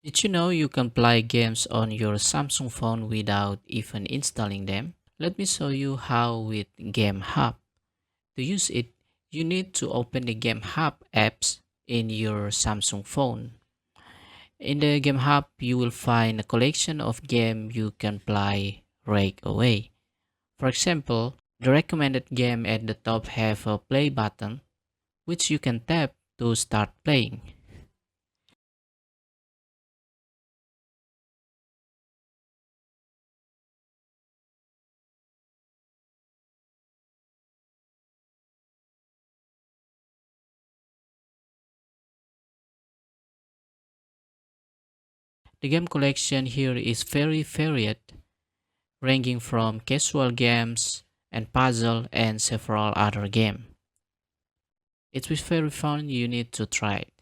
Did you know you can play games on your Samsung phone without even installing them? Let me show you how with Game Hub. To use it, you need to open the Game Hub apps in your Samsung phone. In the Game Hub, you will find a collection of games you can play right away. For example, the recommended game at the top have a play button, which you can tap to start playing. The game collection here is very varied, ranging from casual games and puzzle and several other games. It was very fun, you need to try it.